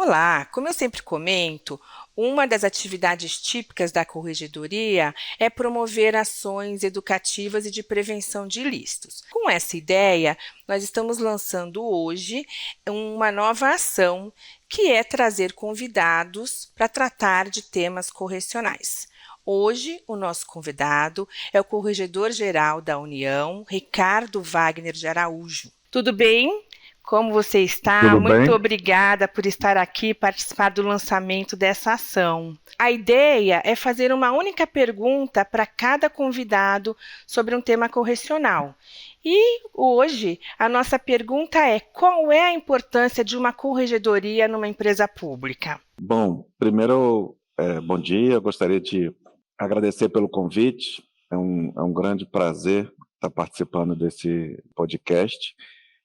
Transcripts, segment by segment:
Olá, como eu sempre comento, uma das atividades típicas da corregedoria é promover ações educativas e de prevenção de ilícitos. Com essa ideia, nós estamos lançando hoje uma nova ação, que é trazer convidados para tratar de temas correcionais. Hoje, o nosso convidado é o Corregedor-Geral da União, Ricardo Wagner de Araújo. Tudo bem? Como você está? Tudo Muito bem? obrigada por estar aqui e participar do lançamento dessa ação. A ideia é fazer uma única pergunta para cada convidado sobre um tema correcional. E hoje a nossa pergunta é: qual é a importância de uma corregedoria numa empresa pública? Bom, primeiro, bom dia. Eu gostaria de agradecer pelo convite. É um grande prazer estar participando desse podcast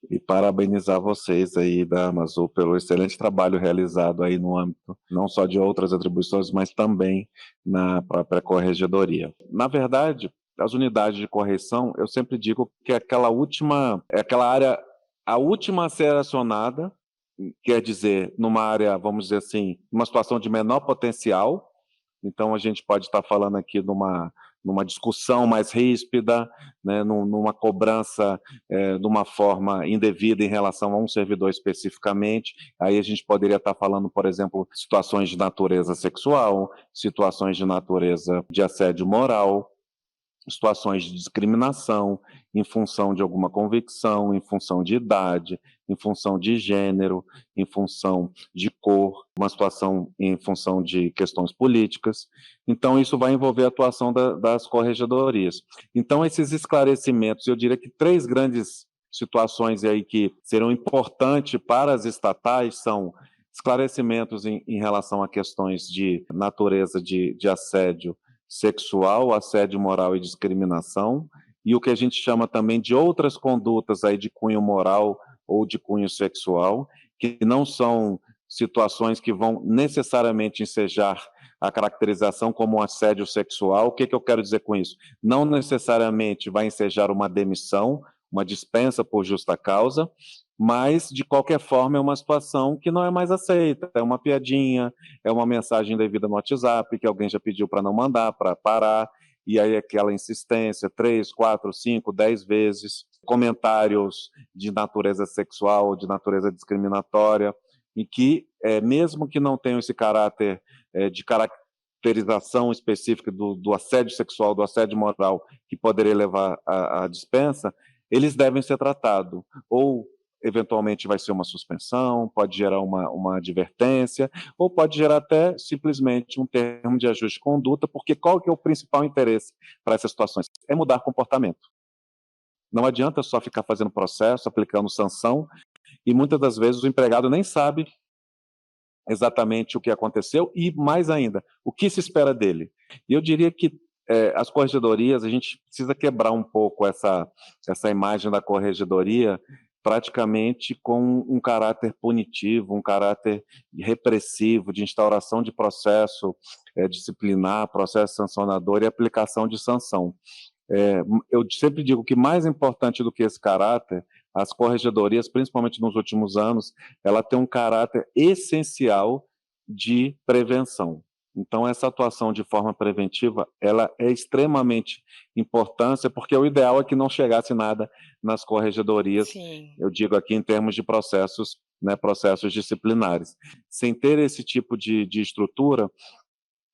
e parabenizar vocês aí da Amazon pelo excelente trabalho realizado aí no âmbito não só de outras atribuições, mas também na própria corregedoria. Na verdade, as unidades de correção, eu sempre digo que é aquela área, a última a ser acionada. Quer dizer, numa área, vamos dizer assim, numa situação de menor potencial. Então, a gente pode estar falando aqui numa discussão mais ríspida, né, numa cobrança de uma forma indevida em relação a um servidor especificamente. Aí a gente poderia estar falando, por exemplo, situações de natureza sexual, situações de natureza de assédio moral, situações de discriminação em função de alguma convicção, em função de idade, em função de gênero, em função de cor, uma situação em função de questões políticas. Então, isso vai envolver a atuação das corregedorias. Então, esses esclarecimentos, eu diria que três grandes situações aí que serão importantes para as estatais são esclarecimentos em relação a questões de natureza de assédio sexual, assédio moral e discriminação, e o que a gente chama também de outras condutas aí de cunho moral ou de cunho sexual, que não são situações que vão necessariamente ensejar a caracterização como um assédio sexual. O que, que eu quero dizer com isso? Não necessariamente vai ensejar uma demissão, uma dispensa por justa causa, mas, de qualquer forma, é uma situação que não é mais aceita. É uma piadinha, é uma mensagem devida no WhatsApp, que alguém já pediu para não mandar, para parar, e aí aquela insistência, 3, 4, 5, 10 vezes, comentários de natureza sexual, de natureza discriminatória, e que, mesmo que não tenham esse caráter de caracterização específica do assédio sexual, do assédio moral, que poderia levar à dispensa, eles devem ser tratados, ou eventualmente vai ser uma suspensão, pode gerar uma advertência, ou pode gerar até simplesmente um termo de ajuste de conduta, porque qual que é o principal interesse para essas situações? É mudar comportamento. Não adianta só ficar fazendo processo, aplicando sanção, e muitas das vezes o empregado nem sabe exatamente o que aconteceu e, mais ainda, o que se espera dele. E eu diria que as corregedorias, a gente precisa quebrar um pouco essa imagem da corregedoria praticamente com um caráter punitivo, um caráter repressivo, de instauração de processo disciplinar, processo sancionador e aplicação de sanção. Eu sempre digo que mais importante do que esse caráter, as corregedorias, principalmente nos últimos anos, ela tem um caráter essencial de prevenção. Então, essa atuação de forma preventiva, ela é extremamente importante, porque o ideal é que não chegasse nada nas corregedorias, Sim. eu digo aqui em termos de processos, né, processos disciplinares. Sem ter esse tipo de estrutura,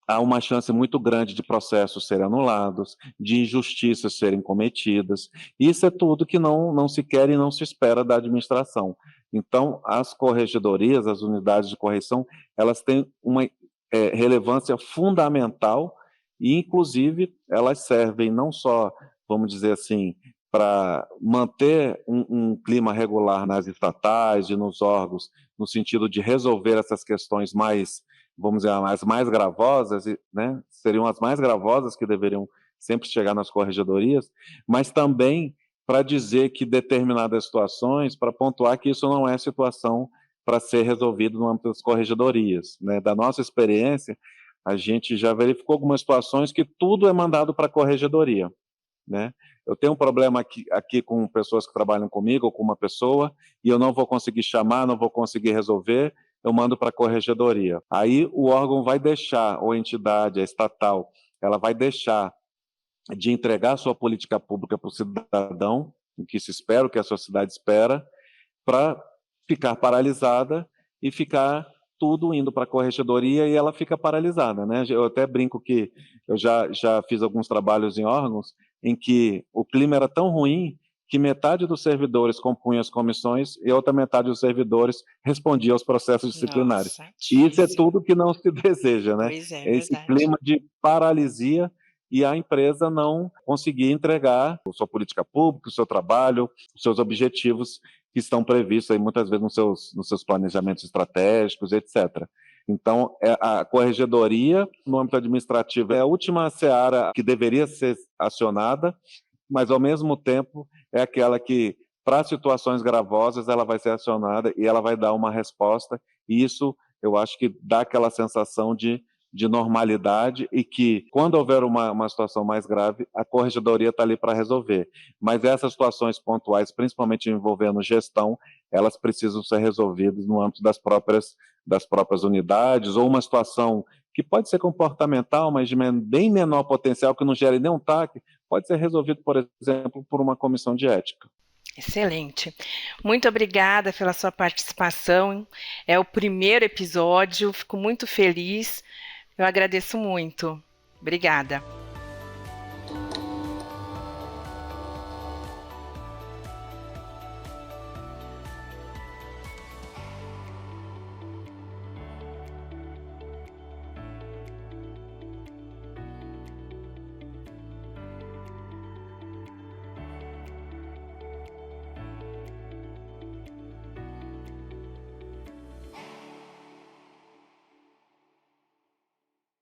há uma chance muito grande de processos serem anulados, de injustiças serem cometidas. Isso é tudo que não se quer e não se espera da administração. Então, as corregedorias, as unidades de correção, elas têm uma relevância fundamental e, inclusive, elas servem não só, vamos dizer assim, para manter um clima regular nas estatais e nos órgãos, no sentido de resolver essas questões mais, vamos dizer, as mais gravosas, né, seriam as mais gravosas que deveriam sempre chegar nas corregedorias, mas também para dizer que determinadas situações, para pontuar que isso não é situação para ser resolvido no âmbito das corregedorias, né? Da nossa experiência, a gente já verificou algumas situações que tudo é mandado para a corregedoria, né? Eu tenho um problema aqui com pessoas que trabalham comigo ou com uma pessoa e eu não vou conseguir chamar, não vou conseguir resolver, eu mando para a corregedoria. Aí o órgão vai deixar, ou a entidade, a estatal, ela vai deixar de entregar a sua política pública para o cidadão, o que se espera, o que a sociedade espera, para ficar paralisada e ficar tudo indo para a corregedoria e ela fica paralisada, né? Eu até brinco que eu já fiz alguns trabalhos em órgãos em que o clima era tão ruim que metade dos servidores compunha as comissões e a outra metade dos servidores respondia aos processos disciplinares. Nossa, E isso é difícil. tudo que não se deseja, né? Pois é, Esse verdade. clima de paralisia e a empresa não conseguir entregar a sua política pública, o seu trabalho, os seus objetivos que estão previstos aí muitas vezes nos seus planejamentos estratégicos, etc. Então, a corregedoria no âmbito administrativo é a última seara que deveria ser acionada, mas ao mesmo tempo é aquela que, para situações gravosas, ela vai ser acionada e ela vai dar uma resposta, e isso eu acho que dá aquela sensação de normalidade e que, quando houver uma situação mais grave, a corregedoria está ali para resolver. Mas essas situações pontuais, principalmente envolvendo gestão, elas precisam ser resolvidas no âmbito das próprias unidades, ou uma situação que pode ser comportamental, mas de bem menor potencial, que não gere nenhum TAC, pode ser resolvido, por exemplo, por uma comissão de ética. Excelente. Muito obrigada pela sua participação. É o primeiro episódio, fico muito feliz. Eu agradeço muito. Obrigada.